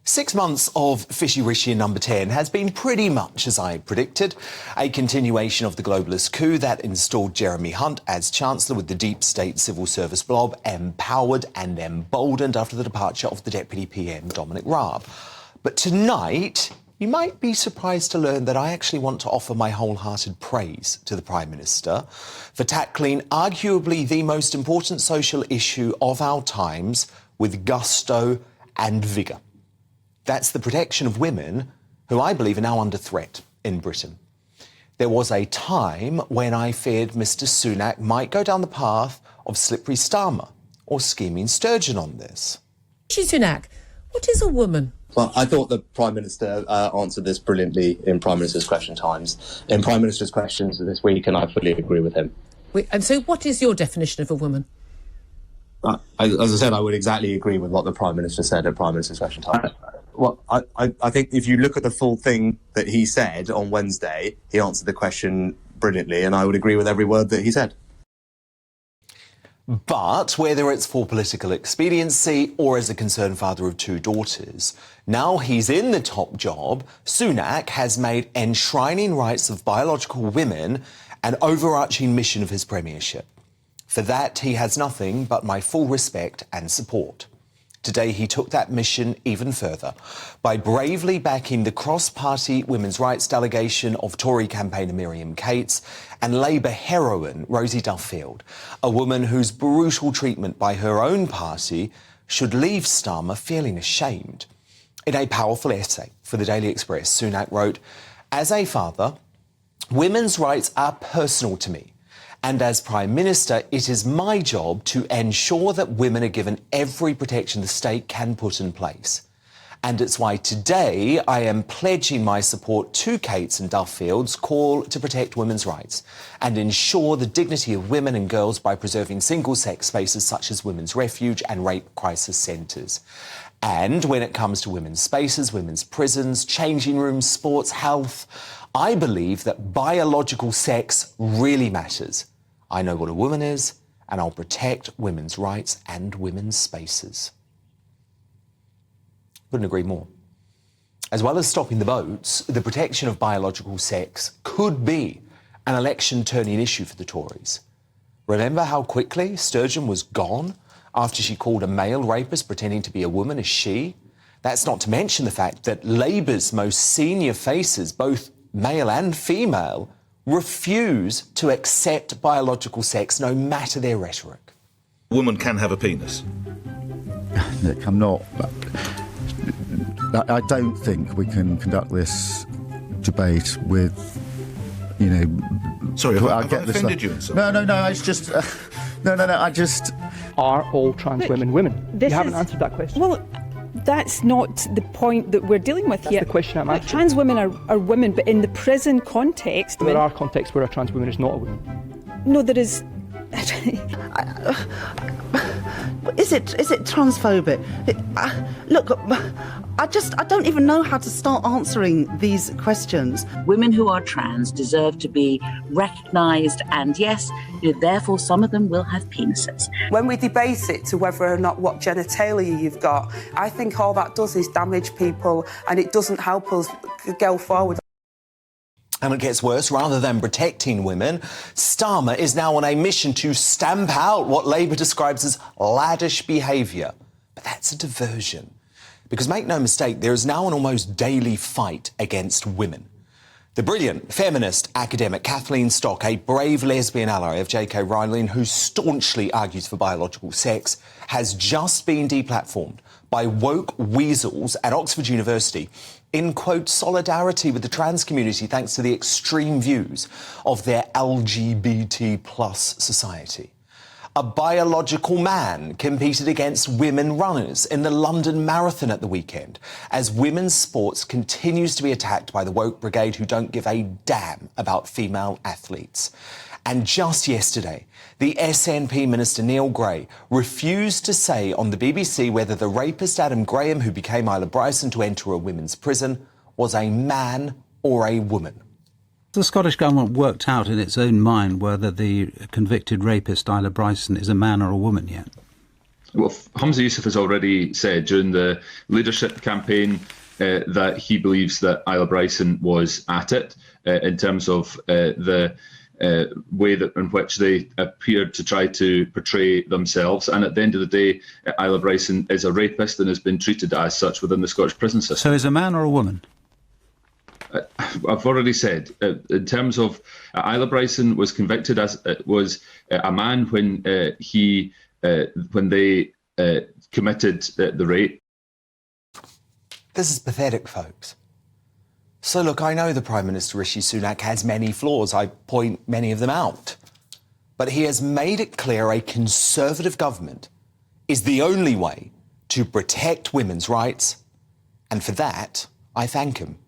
6 months of Fishy Rishi in number 10 has been pretty much as I predicted. A continuation of the globalist coup that installed Jeremy Hunt as Chancellor, with the deep state civil service blob empowered and emboldened after the departure of the Deputy PM Dominic Raab. But tonight, you might be surprised to learn that I actually want to offer my wholehearted praise to the Prime Minister for tackling arguably the most important social issue of our times with gusto and vigour. That's the protection of women who I believe are now under threat in Britain. There was a time when I feared Mr Sunak might go down the path of slippery Starmer or scheming Sturgeon on this. Rishi Sunak, what is a woman? Well, I thought the Prime Minister answered this brilliantly in Prime Minister's Question Times, in Prime Minister's Questions this week, and I fully agree with him. And so what is your definition of a woman? As I said, I would exactly agree with what the Prime Minister said at Prime Minister's Question Times. Well, I think if you look at the full thing that he said on Wednesday, he answered the question brilliantly, and I would agree with every word that he said. But whether it's for political expediency or as a concerned father of 2 daughters, now he's in the top job, Sunak has made enshrining rights of biological women an overarching mission of his premiership. For that, he has nothing but my full respect and support. Today, he took that mission even further by bravely backing the cross-party women's rights delegation of Tory campaigner Miriam Cates and Labour heroine Rosie Duffield, a woman whose brutal treatment by her own party should leave Starmer feeling ashamed. In a powerful essay for the Daily Express, Sunak wrote, "As a father, women's rights are personal to me. And as Prime Minister, it is my job to ensure that women are given every protection the state can put in place. And it's why today I am pledging my support to Cates and Duffield's call to protect women's rights and ensure the dignity of women and girls by preserving single-sex spaces such as women's refuge and rape crisis centres. And when it comes to women's spaces, women's prisons, changing rooms, sports, health, I believe that biological sex really matters. I know what a woman is, and I'll protect women's rights and women's spaces." Couldn't agree more. As well as stopping the votes, the protection of biological sex could be an election-turning issue for the Tories. Remember how quickly Sturgeon was gone after she called a male rapist pretending to be a woman a she? That's not to mention the fact that Labour's most senior faces, both male and female, refuse to accept biological sex, no matter their rhetoric. A woman can have a penis. Look, I don't think we can conduct this debate with, Sorry, have I offended you in some way? No, it's just... Are all trans women women? You haven't answered that question. Well, that's not the point that we're dealing with here. That's the question I'm asking. Trans women are women, but in the prison context... There are contexts where a trans woman is not a woman. No, there is... Is it transphobic? Look, I don't even know how to start answering these questions. Women who are trans deserve to be recognised, and yes, therefore some of them will have penises. When we debate it to whether or not what genitalia you've got, I think all that does is damage people, and it doesn't help us go forward. And it gets worse. Rather than protecting women, Starmer is now on a mission to stamp out what Labour describes as laddish behaviour. But that's a diversion. Because make no mistake, there is now an almost daily fight against women. The brilliant feminist academic Kathleen Stock, a brave lesbian ally of J.K. Rowling who staunchly argues for biological sex, has just been deplatformed by woke weasels at Oxford University in, quote, solidarity with the trans community thanks to the extreme views of their LGBT plus society. A biological man competed against women runners in the London Marathon at the weekend as women's sports continues to be attacked by the woke brigade who don't give a damn about female athletes. And just yesterday, the SNP Minister Neil Gray refused to say on the BBC whether the rapist Adam Graham, who became Isla Bryson to enter a women's prison, was a man or a woman. The Scottish Government worked out in its own mind whether the convicted rapist Isla Bryson is a man or a woman yet? Well, Humza Yousaf has already said during the leadership campaign that he believes that Isla Bryson was at it in terms of the way in which they appeared to try to portray themselves. And at the end of the day, Isla Bryson is a rapist and has been treated as such within the Scottish prison system. So is a man or a woman? I've already said, in terms of Isla Bryson was convicted as was a man when they committed the rape. This is pathetic, folks. So look, I know the Prime Minister Rishi Sunak has many flaws. I point many of them out. But he has made it clear a Conservative government is the only way to protect women's rights. And for that, I thank him.